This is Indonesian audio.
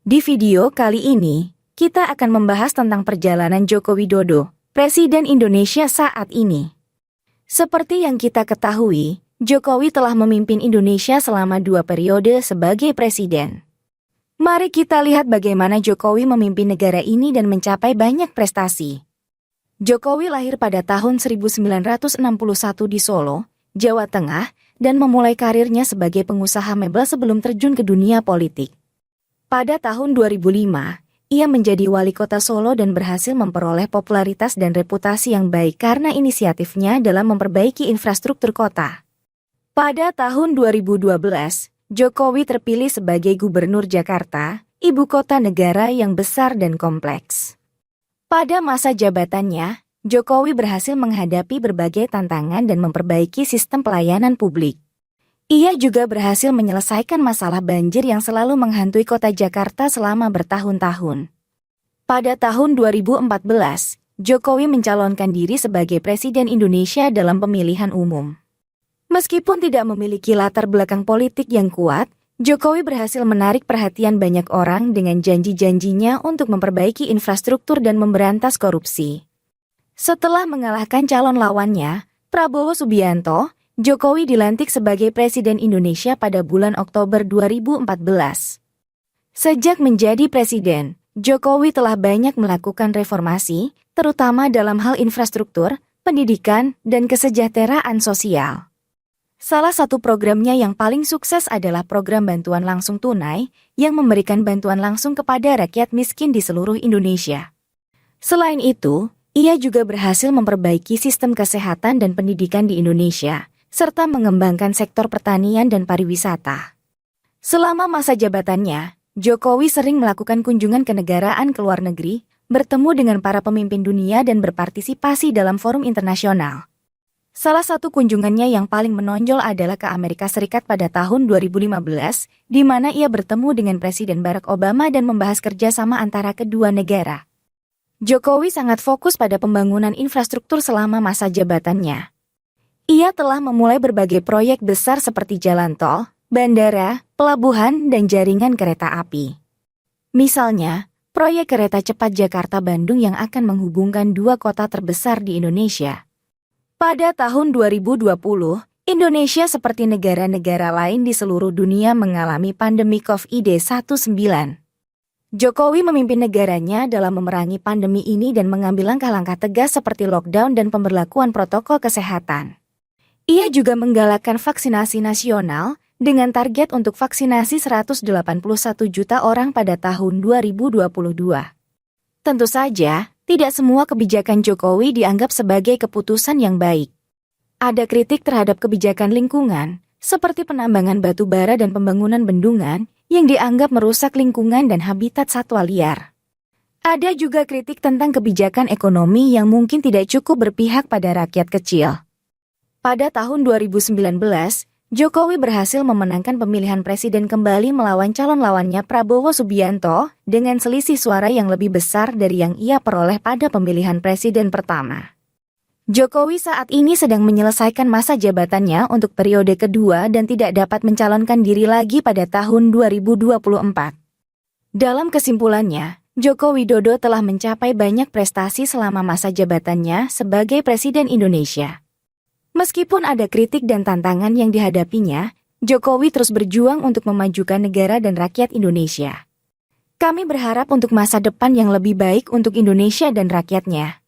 Di video kali ini, kita akan membahas tentang perjalanan Joko Widodo, Presiden Indonesia saat ini. Seperti yang kita ketahui, Jokowi telah memimpin Indonesia selama 2 periode sebagai presiden. Mari kita lihat bagaimana Jokowi memimpin negara ini dan mencapai banyak prestasi. Jokowi lahir pada tahun 1961 di Solo, Jawa Tengah, dan memulai karirnya sebagai pengusaha mebel sebelum terjun ke dunia politik. Pada tahun 2005, ia menjadi wali kota Solo dan berhasil memperoleh popularitas dan reputasi yang baik karena inisiatifnya dalam memperbaiki infrastruktur kota. Pada tahun 2012, Jokowi terpilih sebagai Gubernur Jakarta, ibu kota negara yang besar dan kompleks. Pada masa jabatannya, Jokowi berhasil menghadapi berbagai tantangan dan memperbaiki sistem pelayanan publik. Ia juga berhasil menyelesaikan masalah banjir yang selalu menghantui kota Jakarta selama bertahun-tahun. Pada tahun 2014, Jokowi mencalonkan diri sebagai Presiden Indonesia dalam pemilihan umum. Meskipun tidak memiliki latar belakang politik yang kuat, Jokowi berhasil menarik perhatian banyak orang dengan janji-janjinya untuk memperbaiki infrastruktur dan memberantas korupsi. Setelah mengalahkan calon lawannya, Prabowo Subianto, Jokowi dilantik sebagai Presiden Indonesia pada bulan Oktober 2014. Sejak menjadi presiden, Jokowi telah banyak melakukan reformasi, terutama dalam hal infrastruktur, pendidikan, dan kesejahteraan sosial. Salah satu programnya yang paling sukses adalah program bantuan langsung tunai, yang memberikan bantuan langsung kepada rakyat miskin di seluruh Indonesia. Selain itu, ia juga berhasil memperbaiki sistem kesehatan dan pendidikan di Indonesia, serta mengembangkan sektor pertanian dan pariwisata. Selama masa jabatannya, Jokowi sering melakukan kunjungan kenegaraan ke luar negeri, bertemu dengan para pemimpin dunia dan berpartisipasi dalam forum internasional. Salah satu kunjungannya yang paling menonjol adalah ke Amerika Serikat pada tahun 2015, di mana ia bertemu dengan Presiden Barack Obama dan membahas kerjasama antara kedua negara. Jokowi sangat fokus pada pembangunan infrastruktur selama masa jabatannya. Ia telah memulai berbagai proyek besar seperti jalan tol, bandara, pelabuhan, dan jaringan kereta api. Misalnya, proyek kereta cepat Jakarta-Bandung yang akan menghubungkan 2 kota terbesar di Indonesia. Pada tahun 2020, Indonesia seperti negara-negara lain di seluruh dunia mengalami pandemi COVID-19. Jokowi memimpin negaranya dalam memerangi pandemi ini dan mengambil langkah-langkah tegas seperti lockdown dan pemberlakuan protokol kesehatan. Ia juga menggalakkan vaksinasi nasional dengan target untuk vaksinasi 181 juta orang pada tahun 2022. Tentu saja, tidak semua kebijakan Jokowi dianggap sebagai keputusan yang baik. Ada kritik terhadap kebijakan lingkungan, seperti penambangan batu bara dan pembangunan bendungan, yang dianggap merusak lingkungan dan habitat satwa liar. Ada juga kritik tentang kebijakan ekonomi yang mungkin tidak cukup berpihak pada rakyat kecil. Pada tahun 2019, Jokowi berhasil memenangkan pemilihan presiden kembali melawan calon lawannya Prabowo Subianto dengan selisih suara yang lebih besar dari yang ia peroleh pada pemilihan presiden pertama. Jokowi saat ini sedang menyelesaikan masa jabatannya untuk periode kedua dan tidak dapat mencalonkan diri lagi pada tahun 2024. Dalam kesimpulannya, Joko Widodo telah mencapai banyak prestasi selama masa jabatannya sebagai Presiden Indonesia. Meskipun ada kritik dan tantangan yang dihadapinya, Jokowi terus berjuang untuk memajukan negara dan rakyat Indonesia. Kami berharap untuk masa depan yang lebih baik untuk Indonesia dan rakyatnya.